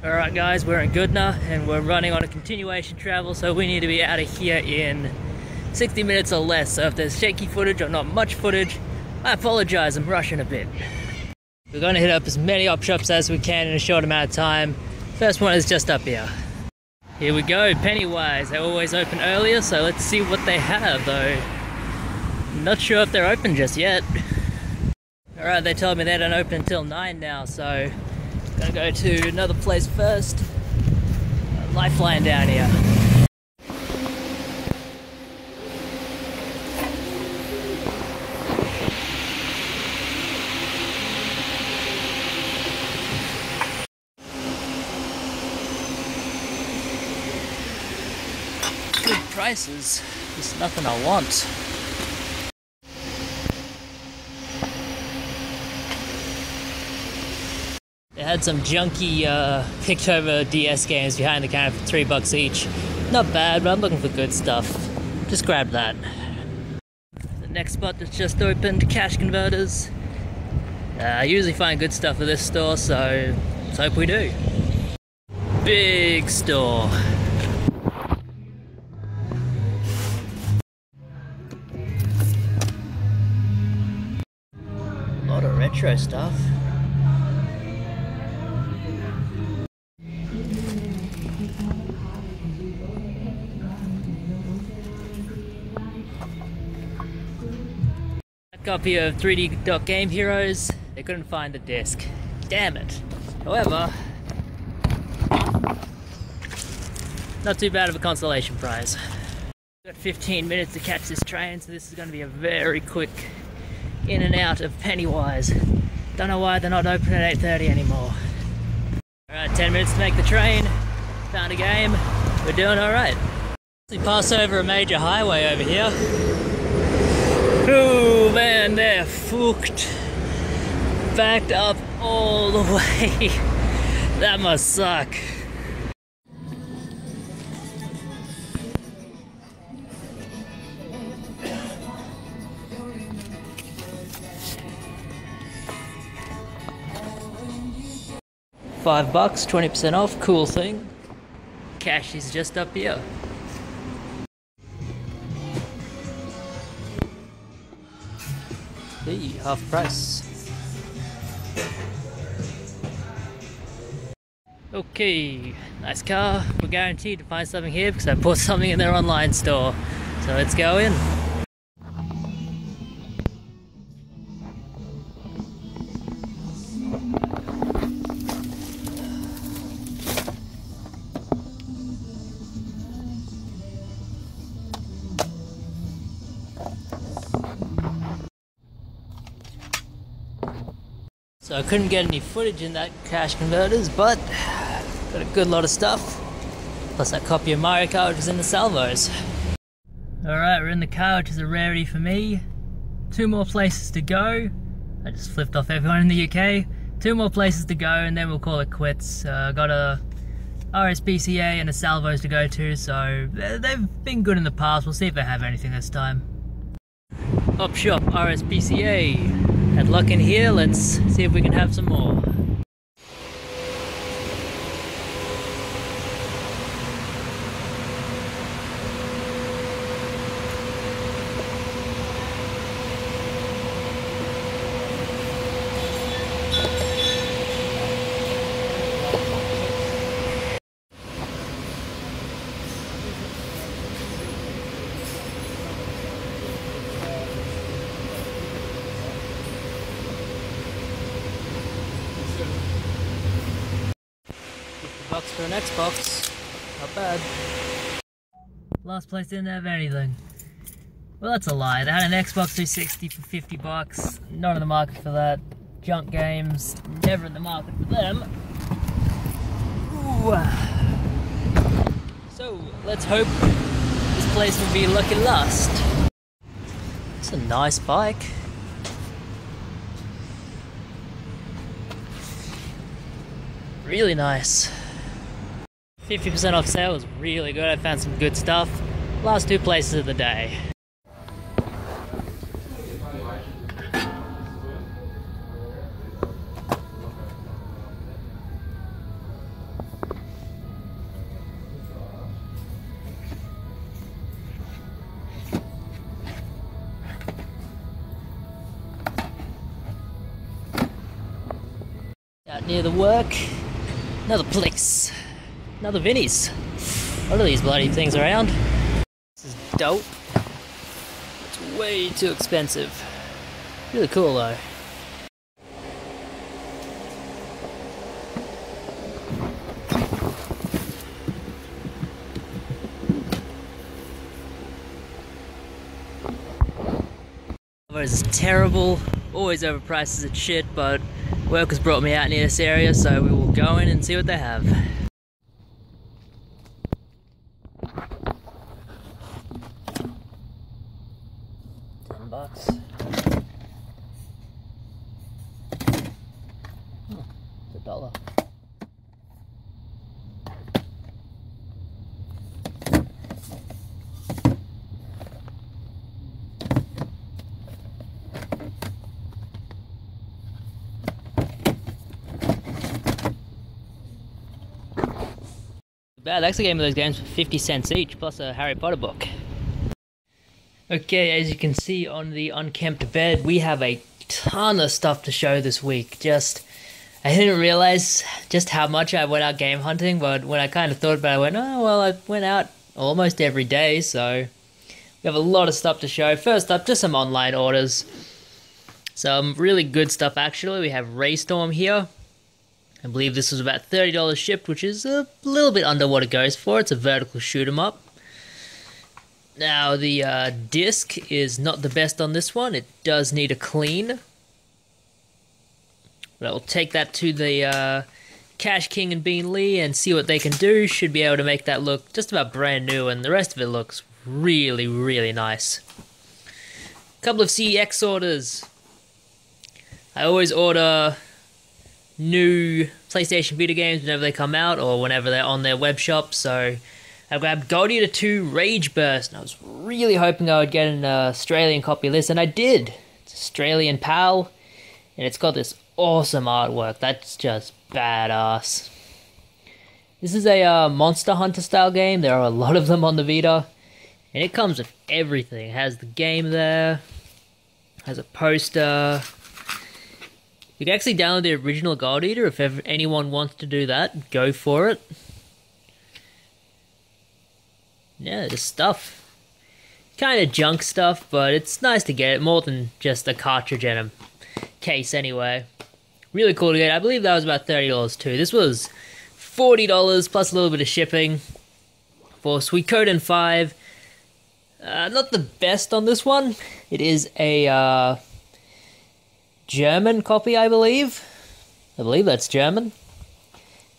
Alright guys, we're in Goodna and we're running on a continuation travel, so we need to be out of here in 60 minutes or less. So if there's shaky footage or not much footage, I apologize, I'm rushing a bit. We're going to hit up as many op shops as we can in a short amount of time. First one is just up here. Here we go, Pennywise. They always open earlier, so let's see what they have though. Not sure if they're open just yet. Alright, they told me they don't open until 9 now, so gonna go to another place first. Lifeline down here. Good prices, just nothing I want. They had some junky picked over DS games behind the counter for $3 each. Not bad, but I'm looking for good stuff. Just grab that. The next spot that's just opened, Cash Converters. I usually find good stuff at this store, so let's hope we do. Big store. A lot of retro stuff. Copy of 3D Game Heroes. They couldn't find the disc. Damn it. However, not too bad of a consolation prize. Got 15 minutes to catch this train, so this is going to be a very quick in and out of Pennywise. Don't know why they're not open at 8:30 anymore. Alright, 10 minutes to make the train. Found a game. We're doing alright. We pass over a major highway over here. Oh man, they're fucked. Backed up all the way. That must suck. $5, 20% off, cool thing. Cash is just up here. Hey, half price. Okay, nice car. We're guaranteed to find something here because I bought something in their online store. So let's go in. So I couldn't get any footage in that Cash Converters, but got a good lot of stuff. Plus that copy of Mario Kart which is in the salvos. Alright, we're in the car, which is a rarity for me. 2 more places to go. I just flipped off everyone in the UK. 2 more places to go and then we'll call it quits. Got a RSPCA and a salvos to go to, so they've been good in the past. We'll see if they have anything this time. Op shop, RSPCA. Had luck in here, let's see if we can have some more. $50 for an Xbox, not bad. Last place didn't have anything. Well, that's a lie. They had an Xbox 360 for $50. Not in the market for that. Junk games, never in the market for them. Ooh. So let's hope this place will be lucky last. It's a nice bike. Really nice. 50% off sale was really good. I found some good stuff. Last 2 places of the day. near the work. Another place. Another Vinnie's. What are these bloody things around? This is dope. It's way too expensive. Really cool though. Is terrible, always overpriced as shit, but work has brought me out near this area, so we will go in and see what they have. $10. Oh, it's $1. Bad, they actually gave me those games for 50 cents each, plus a Harry Potter book. Okay, as you can see on the unkempt bed, we have a ton of stuff to show this week. I didn't realize just how much I went out game hunting, but when I kind of thought about it, I went, oh, well, I went out almost every day, so we have a lot of stuff to show. First up, just some online orders. Some really good stuff, actually. We have Raystorm here. I believe this was about $30 shipped, which is a little bit under what it goes for. It's a vertical shoot 'em up. Now, the disc is not the best on this one. It does need a clean. But I'll take that to the Cash King and Bean Lee and see what they can do. Should be able to make that look just about brand new, and the rest of it looks really, really nice. A couple of CEX orders. I always order new PlayStation Vita games whenever they come out or whenever they're on their web shop, so I grabbed Gold Eater 2 Rage Burst, and I was really hoping I would get an Australian copy of this, and I did. It's Australian PAL, and it's got this awesome artwork. That's just badass. This is a Monster Hunter style game. There are a lot of them on the Vita, and it comes with everything. It has the game there, has a poster. You can actually download the original Gold Eater if ever anyone wants to do that. Go for it. Yeah, just stuff. Kind of junk stuff, but it's nice to get it. More than just a cartridge and a case anyway. Really cool to get. I believe that was about $30 too. This was $40 plus a little bit of shipping for Suikoden 5. Not the best on this one. It is a German copy, I believe. I believe that's German.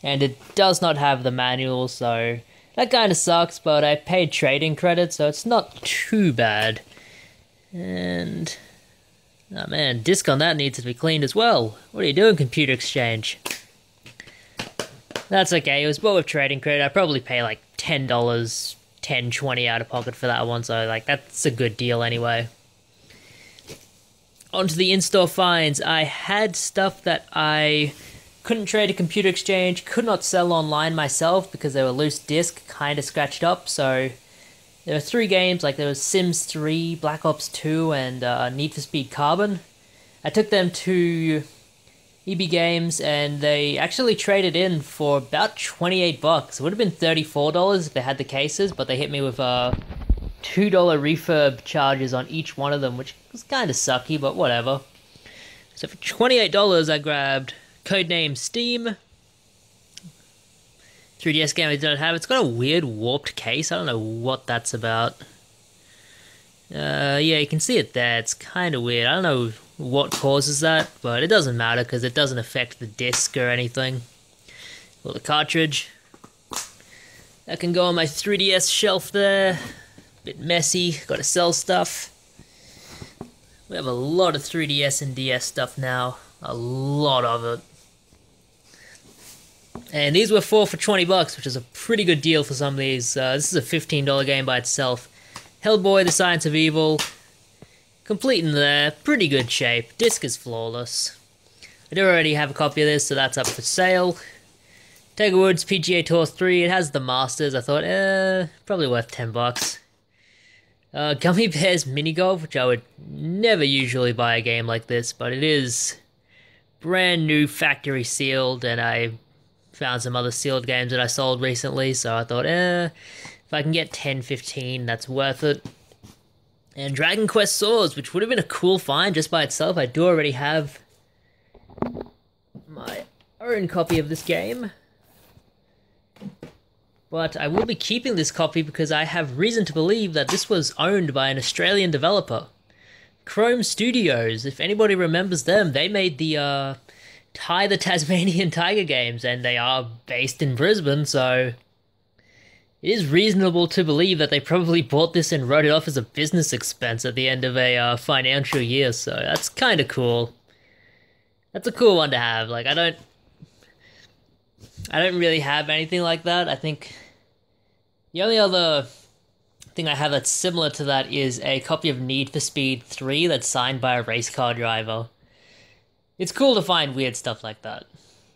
And it does not have the manual, so that kind of sucks, but I paid trading credits, so it's not too bad. And oh man, disc on that needs to be cleaned as well. What are you doing, Computer Exchange? That's okay, it was bought with trading credit. I probably pay like $10, $10, $20 out of pocket for that one, so like that's a good deal anyway. Onto the in-store finds. I had stuff that I couldn't trade to Computer Exchange, could not sell online myself because they were loose disc, kind of scratched up. So there were 3 games, like there was Sims 3, Black Ops 2, and Need for Speed Carbon. I took them to EB Games, and they actually traded in for about $28. It would have been $34 if they had the cases, but they hit me with $2 refurb charges on each one of them, which was kind of sucky, but whatever. So for $28, I grabbed Codename Steam. 3DS game I don't have. It's got a weird warped case. I don't know what that's about. Yeah, you can see it there. It's kind of weird. I don't know what causes that, but it doesn't matter because it doesn't affect the disc or anything. Well, the cartridge. That can go on my 3DS shelf there. Bit messy. Got to sell stuff. We have a lot of 3DS and DS stuff now. A lot of it. And these were 4 for $20, which is a pretty good deal for some of these. This is a $15 game by itself. Hellboy, The Science of Evil. Complete in there. Pretty good shape. Disc is flawless. I do already have a copy of this, so that's up for sale. Tiger Woods PGA Tour 3. It has the Masters. I thought, probably worth $10. Gummy Bears Mini Golf, which I would never usually buy a game like this, but it is brand new factory sealed, and I found some other sealed games that I sold recently, so I thought, if I can get 10, 15, that's worth it. And Dragon Quest Swords, which would have been a cool find just by itself. I do already have my own copy of this game. But I will be keeping this copy because I have reason to believe that this was owned by an Australian developer. Chrome Studios, if anybody remembers them, they made the Ty the Tasmanian Tiger games, and they are based in Brisbane, so it is reasonable to believe that they probably bought this and wrote it off as a business expense at the end of a financial year, so that's kind of cool. That's a cool one to have. Like, I don't really have anything like that. I think the only other thing I have that's similar to that is a copy of Need for Speed 3 that's signed by a race car driver. It's cool to find weird stuff like that.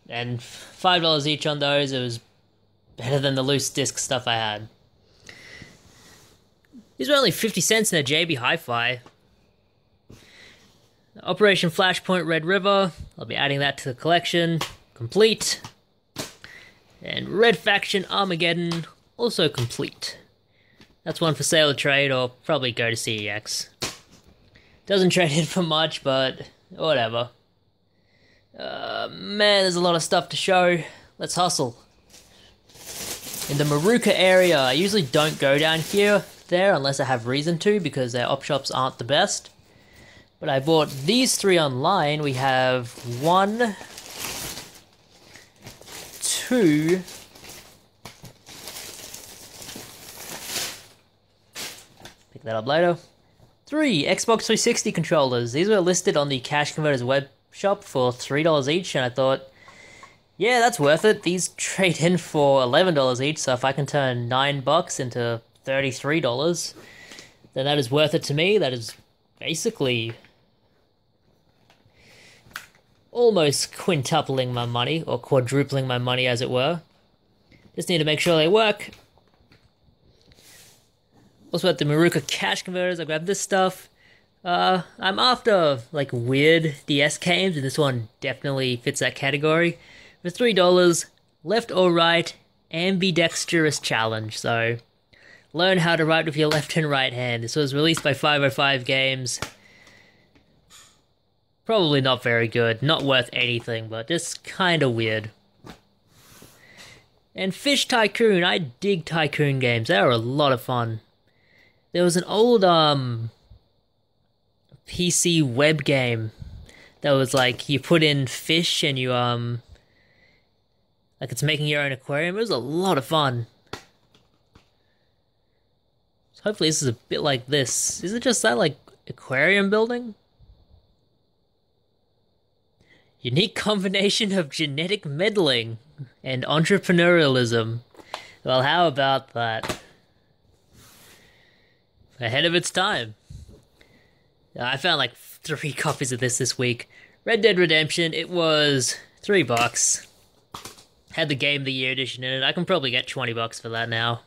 And $5 each on those, it was better than the loose disc stuff I had. These were only 50 cents in a JB Hi-Fi. Operation Flashpoint Red River, I'll be adding that to the collection. Complete. And Red Faction Armageddon, also complete. That's one for sale or trade, or probably go to CEX. Doesn't trade in for much, but whatever. Man, there's a lot of stuff to show. Let's hustle. In the Maruka area, I usually don't go down there unless I have reason to, because their op shops aren't the best. But I bought these three online. We have 1, 2, pick that up later. 3 Xbox 360 controllers. These were listed on the Cash Converters web shop for $3 each, and I thought, yeah, that's worth it. These trade in for $11 each, so if I can turn $9 into $33, then that is worth it to me. That is basically almost quintupling my money, or quadrupling my money as it were. Just need to make sure they work. Also at the Maruka Cash Converters, I grabbed this stuff. I'm after like weird DS games, and this one definitely fits that category. For $3, left or right, ambidextrous challenge. So, learn how to write with your left and right hand. This was released by 505 Games. Probably not very good, not worth anything, but just kinda weird. And Fish Tycoon, I dig Tycoon games, they are a lot of fun. There was an old, PC web game that was like, you put in fish and you, like it's making your own aquarium. It was a lot of fun. So hopefully this is a bit like this. Is it just that, like, aquarium building? Unique combination of genetic meddling and entrepreneurialism. Well, how about that? Ahead of its time. I found like 3 copies of this week. Red Dead Redemption, it was $3. Had the Game of the Year edition in it. I can probably get $20 for that now.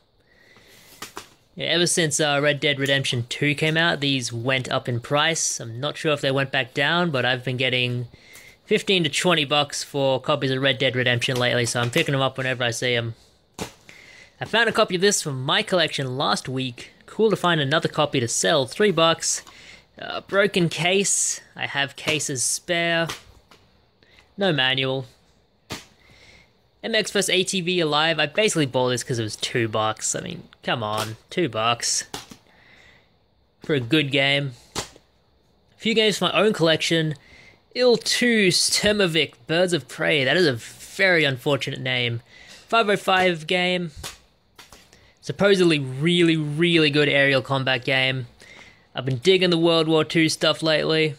Yeah, ever since Red Dead Redemption 2 came out, these went up in price. I'm not sure if they went back down, but I've been getting $15 to $20 for copies of Red Dead Redemption lately, so I'm picking them up whenever I see them. I found a copy of this from my collection last week. Cool to find another copy to sell. $3. Broken case. I have cases spare. No manual. MX vs ATV Alive. I basically bought this because it was $2. I mean, come on, $2 for a good game. A few games from my own collection. Il-2 Sturmovik Birds of Prey. That is a very unfortunate name. 505 game. Supposedly really, really good aerial combat game. I've been digging the World War II stuff lately.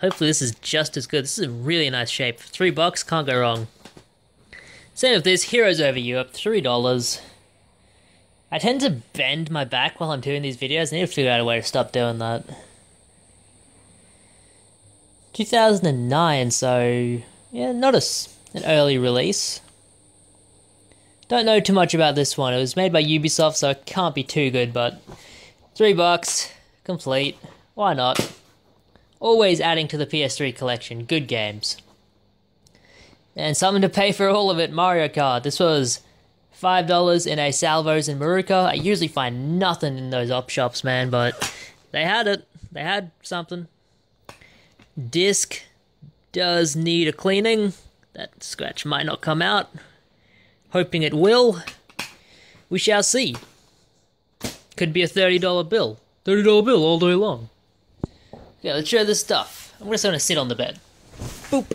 Hopefully this is just as good. This is in really nice shape. For $3, can't go wrong. Same with this, Heroes Over Europe, $3. I tend to bend my back while I'm doing these videos. I need to figure out a way to stop doing that. 2009, so yeah, not an early release. Don't know too much about this one. It was made by Ubisoft, so it can't be too good, but $3, complete. Why not? Always adding to the PS3 collection. Good games. And something to pay for all of it, Mario Kart. This was $5 in a Salvos in Maruka. I usually find nothing in those op shops, man, but they had it. They had something. Disc does need a cleaning. That scratch might not come out. Hoping it will. We shall see. Could be a $30 bill. $30 bill all day long. Yeah, let's show this stuff. I'm just gonna sit on the bed. Boop.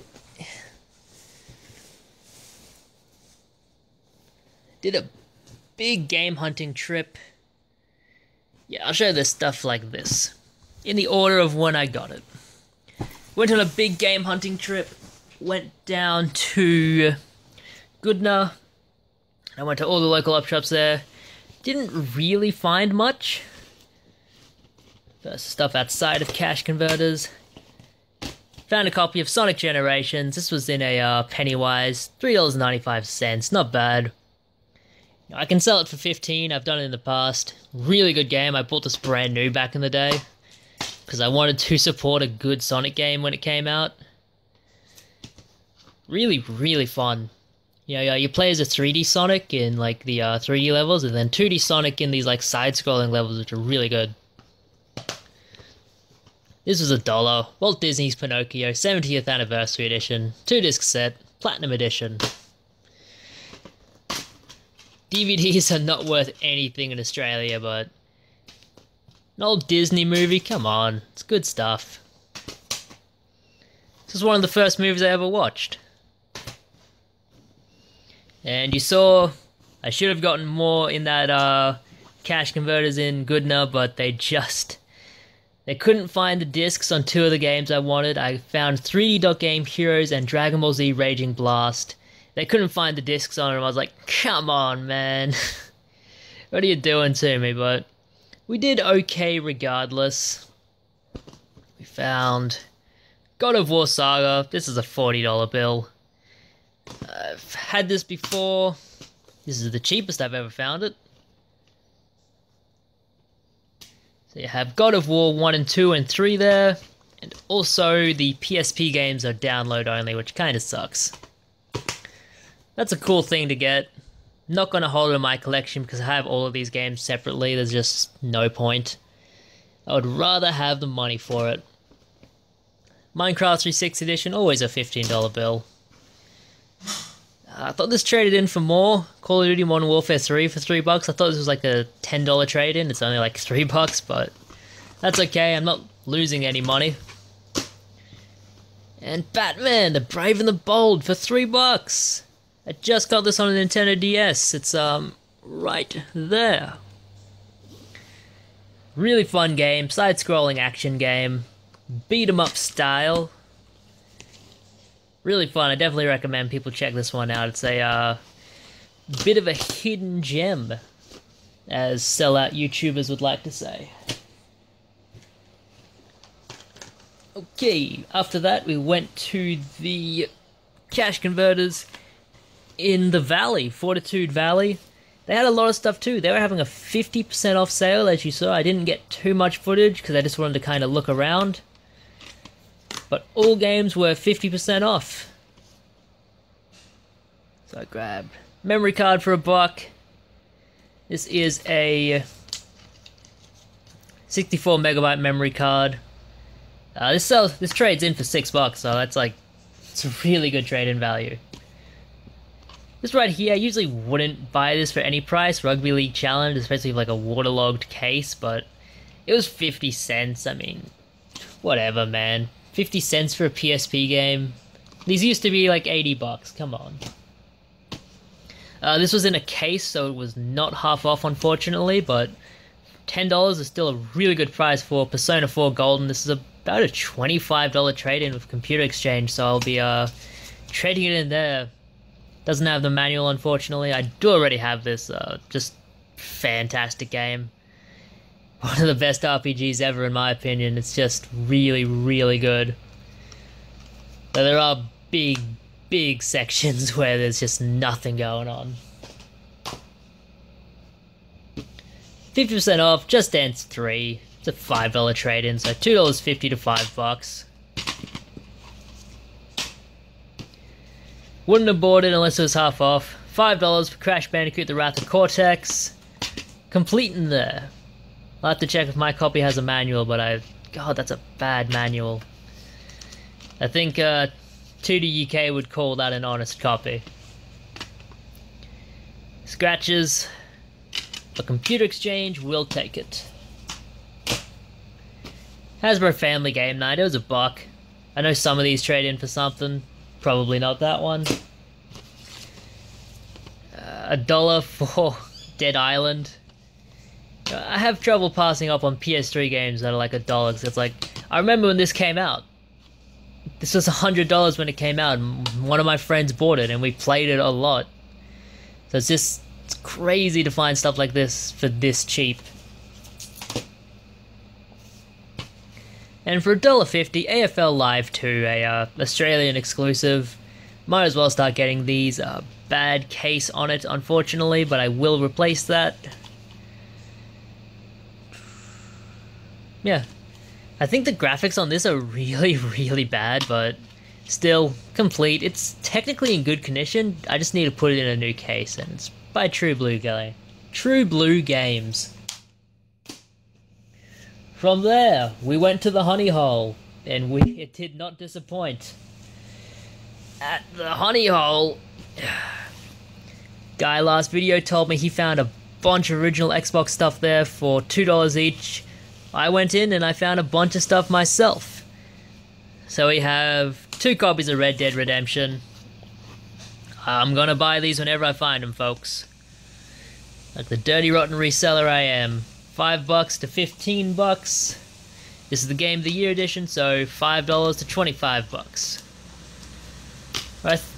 Did a big game hunting trip. Yeah, I'll show this stuff like this. In the order of when I got it. Went on a big game hunting trip. Went down to Goodna. I went to all the local op shops there. Didn't really find much. There's stuff outside of cash converters. Found a copy of Sonic Generations. This was in a Pennywise. $3.95. Not bad. I can sell it for $15. I've done it in the past. Really good game. I bought this brand new back in the day. Because I wanted to support a good Sonic game when it came out. Really, really fun. Yeah, you play as a 3D Sonic in like the 3D levels, and then 2D Sonic in these like side-scrolling levels, which are really good. This was $1. Walt Disney's Pinocchio, 70th Anniversary Edition, 2-disc set, Platinum Edition. DVDs are not worth anything in Australia, but an old Disney movie, come on, it's good stuff. This was one of the first movies I ever watched. And you saw, I should have gotten more in that cash converters in Goodna, but they couldn't find the discs on 2 of the games I wanted. I found 3D Dot Game Heroes and Dragon Ball Z Raging Blast. They couldn't find the discs on them. I was like, come on, man. What are you doing to me? But we did okay regardless. We found God of War Saga. This is a $40 bill. I've had this before. This is the cheapest I've ever found it. So you have God of War 1 and 2 and 3 there. And also the PSP games are download only, which kind of sucks. That's a cool thing to get. Not going to hold it in my collection because I have all of these games separately. There's just no point. I would rather have the money for it. Minecraft 360 Edition, always a $15 bill. I thought this traded in for more. Call of Duty Modern Warfare 3 for $3. I thought this was like a $10 trade-in. It's only like $3, but that's okay. I'm not losing any money. And Batman, the Brave and the Bold for $3. I just got this on a Nintendo DS. It's right there. Really fun game, side-scrolling action game, beat 'em up style. Really fun. I definitely recommend people check this one out. It's a bit of a hidden gem, as sellout YouTubers would like to say. Okay, after that we went to the cash converters in the Valley, Fortitude Valley. They had a lot of stuff too. They were having a 50% off sale, as you saw. I didn't get too much footage because I just wanted to kind of look around. But all games were 50% off. So I grabbed memory card for $1. This is a 64 megabyte memory card. This trades in for $6, so that's like, it's a really good trade-in value. This right here, I usually wouldn't buy this for any price, Rugby League Challenge, especially like a waterlogged case, but it was 50 cents, I mean, whatever, man. 50 cents for a PSP game. These used to be like $80, come on. This was in a case, so it was not half off, unfortunately, but $10 is still a really good price for Persona 4 Golden. This is about a $25 trade-in with Computer Exchange, so I'll be trading it in there. Doesn't have the manual, unfortunately. I do already have this, just fantastic game. One of the best RPGs ever, in my opinion. It's just really, really good. But there are big, big sections where there's just nothing going on. 50% off, Just Dance 3. It's a $5 trade-in, so $2.50 to $5. Wouldn't have bought it unless it was half off. $5 for Crash Bandicoot: The Wrath of Cortex. Complete in there. I'll have to check if my copy has a manual, but God, that's a bad manual. I think 2D UK would call that an honest copy. Scratches. A Computer Exchange will take it. Hasbro Family Game Night, it was $1. I know some of these trade in for something. Probably not that one. $1 for Dead Island. I have trouble passing up on PS3 games that are like $1, because it's like, I remember when this came out. This was $100 when it came out, and one of my friends bought it, and we played it a lot. So it's crazy to find stuff like this for this cheap. And for $1.50, AFL Live 2, a Australian exclusive. Might as well start getting these. Bad case on it, unfortunately, but I will replace that. Yeah. I think the graphics on this are really, really bad, but still complete. It's technically in good condition. I just need to put it in a new case, and it's by True Blue Games. From there, we went to the Honey Hole, and it did not disappoint. At the Honey Hole, guy last video told me he found a bunch of original Xbox stuff there for $2 each. I went in and I found a bunch of stuff myself. So we have 2 copies of Red Dead Redemption. I'm gonna buy these whenever I find them, folks. Like the dirty rotten reseller I am. $5 to $15. This is the Game of the Year edition, so $5 to $25.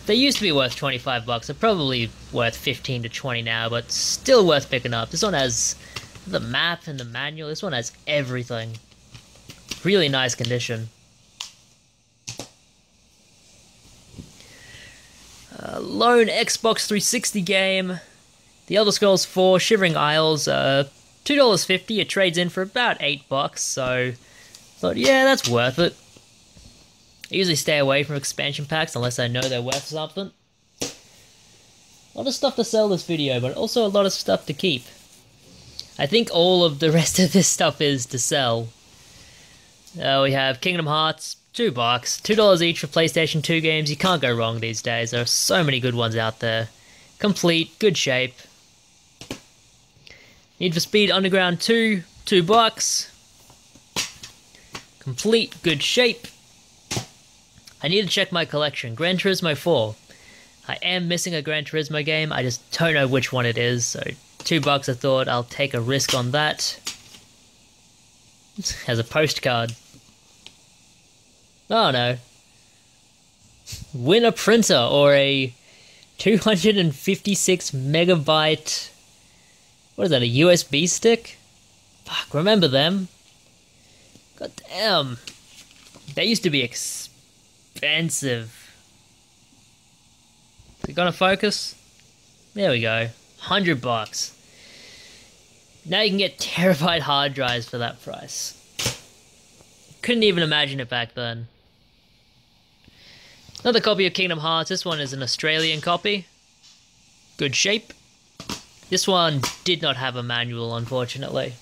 They used to be worth $25. They're probably worth $15 to $20 now, but still worth picking up. This one has the map and the manual. This one has everything. Really nice condition. Lone Xbox 360 game. The Elder Scrolls 4 Shivering Isles. $2.50. It trades in for about $8, so thought, yeah, that's worth it. I usually stay away from expansion packs unless I know they're worth something. A lot of stuff to sell this video, but also a lot of stuff to keep. I think all of the rest of this stuff is to sell. We have Kingdom Hearts, $2. $2 each for PlayStation 2 games. You can't go wrong these days. There are so many good ones out there. Complete, good shape. Need for Speed Underground 2, $2. Complete, good shape. I need to check my collection. Gran Turismo 4. I am missing a Gran Turismo game. I just don't know which one it is. So $2, I thought I'll take a risk on that. Has a postcard. Oh no. Win a printer or a 256 megabyte. What is that, a USB stick? Fuck, remember them? God damn. They used to be expensive. Is it gonna focus? There we go. $100. Now you can get terabyte hard drives for that price. Couldn't even imagine it back then. Another copy of Kingdom Hearts. This one is an Australian copy. Good shape. This one did not have a manual, unfortunately.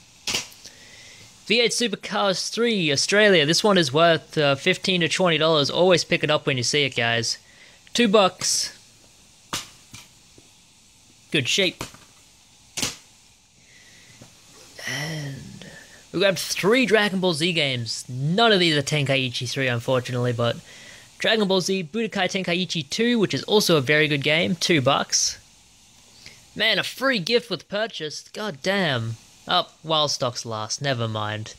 V8 Supercars 3, Australia. This one is worth $15 to $20. Always pick it up when you see it, guys. $2. Good shape. And we grabbed 3 Dragon Ball Z games. None of these are Tenkaichi 3, unfortunately, but Dragon Ball Z Budokai Tenkaichi 2, which is also a very good game, $2. Man, a free gift with purchase. God damn. Oh, while stocks last. Never mind.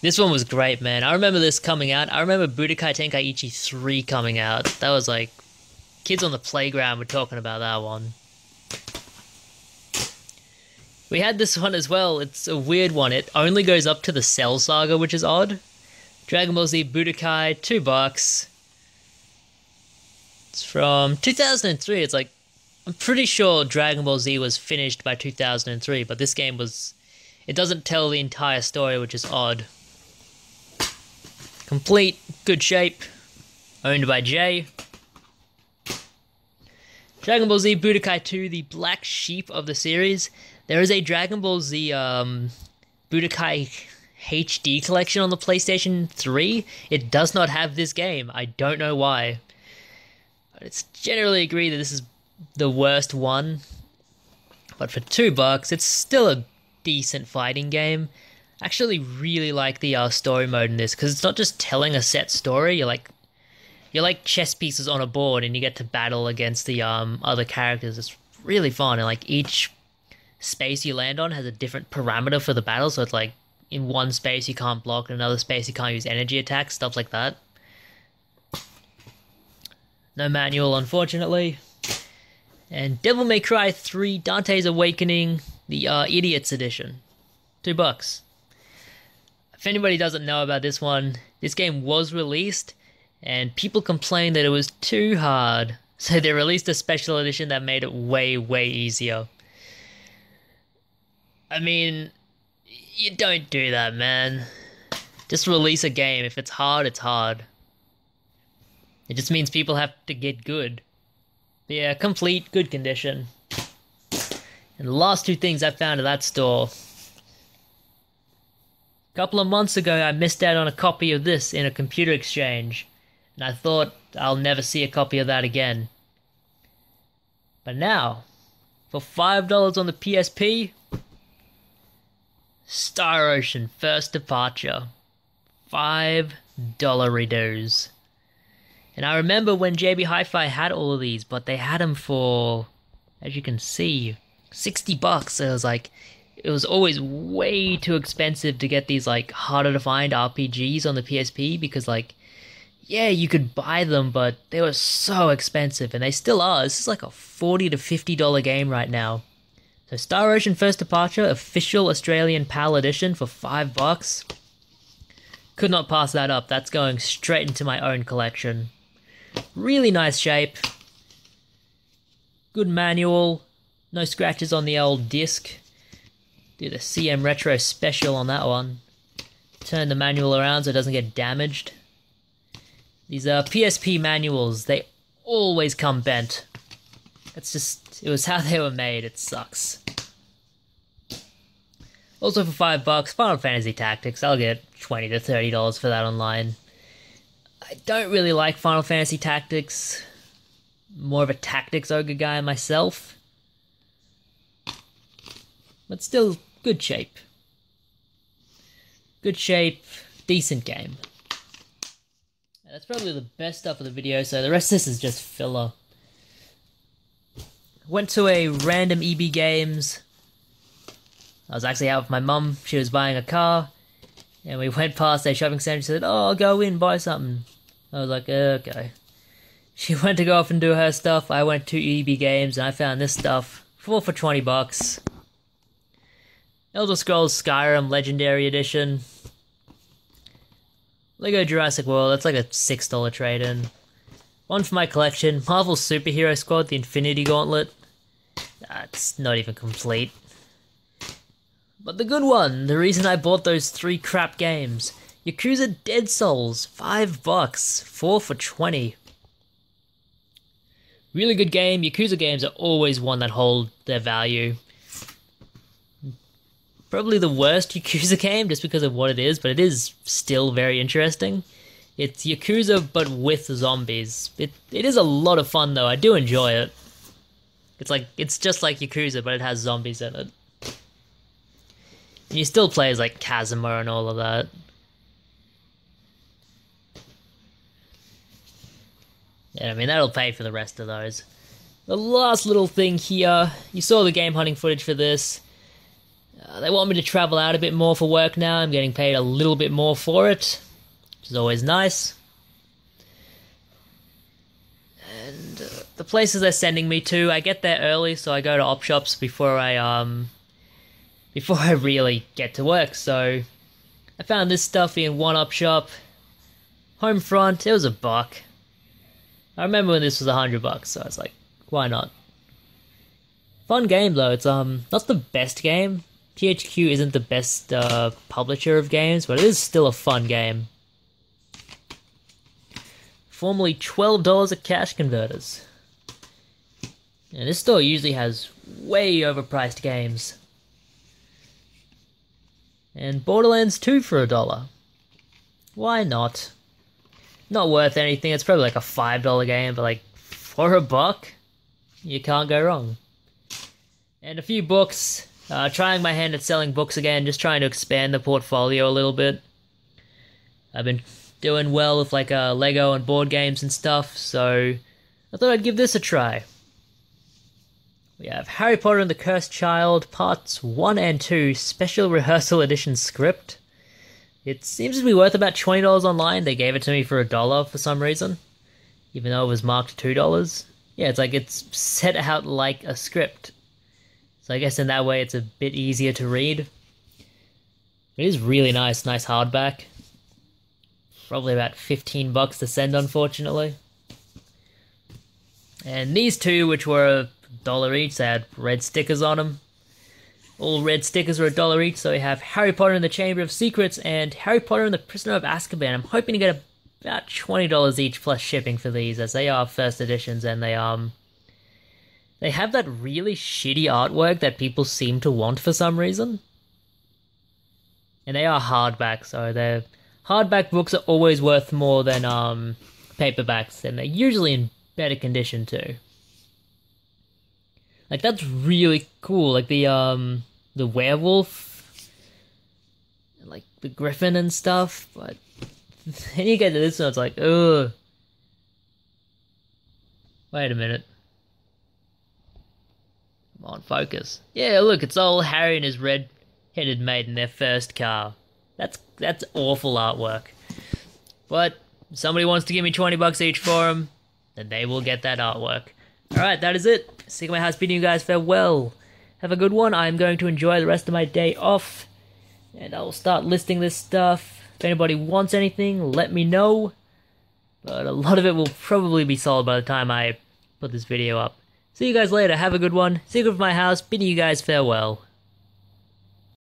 This one was great, man. I remember this coming out. I remember Budokai Tenkaichi 3 coming out. That was like, kids on the playground were talking about that one. We had this one as well. It's a weird one. It only goes up to the Cell Saga, which is odd. Dragon Ball Z Budokai, $2. It's from 2003. It's like, I'm pretty sure Dragon Ball Z was finished by 2003, but this game was It doesn't tell the entire story, which is odd. Complete, good shape, owned by Jay. Dragon Ball Z Budokai 2, the black sheep of the series. There is a Dragon Ball Z Budokai HD collection on the PlayStation 3. It does not have this game. I don't know why. But it's generally agreed that this is the worst one. But for $2, it's still a decent fighting game. I actually really like the story mode in this, because it's not just telling a set story. You're like chess pieces on a board, and you get to battle against the other characters. It's really fun, and like each space you land on has a different parameter for the battle. So it's like in one space you can't block, in another space you can't use energy attacks, stuff like that. No manual, unfortunately. And Devil May Cry 3 Dante's Awakening, the Idiots Edition. $2. If anybody doesn't know about this one, this game was released, and people complained that it was too hard. So they released a special edition that made it way, way easier. I mean, you don't do that, man. Just release a game. If it's hard, it's hard. It just means people have to get good. But yeah, complete, good condition. And the last two things I found at that store. A couple of months ago, I missed out on a copy of this in a computer exchange. And I thought I'll never see a copy of that again. But now, for $5 on the PSP, Star Ocean First Departure. $5 redos. And I remember when JB Hi-Fi had all of these, but they had them for, as you can see, $60. It was always way too expensive to get these like harder to find RPGs on the PSP, because like, yeah, you could buy them, but they were so expensive, and they still are. This is like a $40 to $50 game right now. So Star Ocean First Departure, official Australian PAL edition for $5. Could not pass that up. That's going straight into my own collection. Really nice shape. Good manual. No scratches on the old disc. Did a CM Retro special on that one. Turn the manual around so it doesn't get damaged. These PSP manuals, they always come bent. It's just, it was how they were made. It sucks. Also for $5, Final Fantasy Tactics. I'll get $20 to $30 for that online. I don't really like Final Fantasy Tactics. More of a Tactics Ogre guy myself. But still, good shape. Good shape, decent game. That's probably the best stuff of the video, so the rest of this is just filler. Went to a random EB Games. I was actually out with my mum. She was buying a car. And we went past a shopping centre. She said, "Oh, I'll go in, buy something." I was like, okay. She went to go off and do her stuff. I went to EB Games and I found this stuff. For $20. Elder Scrolls Skyrim Legendary Edition. Lego Jurassic World, that's like a $6 trade-in. One for my collection, Marvel Superhero Squad, the Infinity Gauntlet. That's not even complete. But the good one, the reason I bought those 3 crap games. Yakuza Dead Souls, $5, 4 for $20. Really good game. Yakuza games are always one that hold their value. Probably the worst Yakuza game just because of what it is, but it is still very interesting. It's Yakuza but with zombies. It is a lot of fun though. I do enjoy it. It's just like Yakuza, but it has zombies in it. And you still play as like Kazuma and all of that. Yeah, I mean, that'll pay for the rest of those. The last little thing here, you saw the game hunting footage for this. They want me to travel out a bit more for work now. I'm getting paid a little bit more for it, which is always nice. And the places they're sending me to, I get there early, so I go to op shops before I really get to work. So I found this stuff in one op shop. Homefront, it was $1. I remember when this was $100, so I was like, why not? Fun game though. It's not the best game. THQ isn't the best publisher of games, but it is still a fun game. Formerly $12 at Cash Converters. And this store usually has way overpriced games. And Borderlands 2 for $1. Why not? Not worth anything, it's probably like a $5 game, but like for $1, you can't go wrong. And a few books, trying my hand at selling books again, just trying to expand the portfolio a little bit. I've been doing well with like Lego and board games and stuff, so I thought I'd give this a try. We have Harry Potter and the Cursed Child, Parts 1 and 2, Special Rehearsal Edition script. It seems to be worth about $20 online. They gave it to me for $1 for some reason, even though it was marked $2. Yeah, it's like it's set out like a script. So I guess in that way it's a bit easier to read. It is really nice hardback. Probably about $15 to send, unfortunately. And these two, which were $1 each, they had red stickers on them. All red stickers are $1 each, so we have Harry Potter and the Chamber of Secrets and Harry Potter and the Prisoner of Azkaban. I'm hoping to get about $20 each plus shipping for these, as they are first editions and they have that really shitty artwork that people seem to want for some reason. And they are hardback, so they're hardback books are always worth more than paperbacks, and they're usually in better condition too. Like, that's really cool, like the werewolf, and like the griffin and stuff, but then you get to this one, it's like, ugh. Wait a minute. Come on, focus. Yeah, look, it's old Harry and his red-headed mate in their first car. That's awful artwork. But if somebody wants to give me $20 each for them, then they will get that artwork. Alright, that is it. Sigma House bidding you guys farewell. Have a good one. I'm going to enjoy the rest of my day off. And I'll start listing this stuff. If anybody wants anything, let me know. But a lot of it will probably be sold by the time I put this video up. See you guys later. Have a good one. Secret of my house bidding you guys farewell.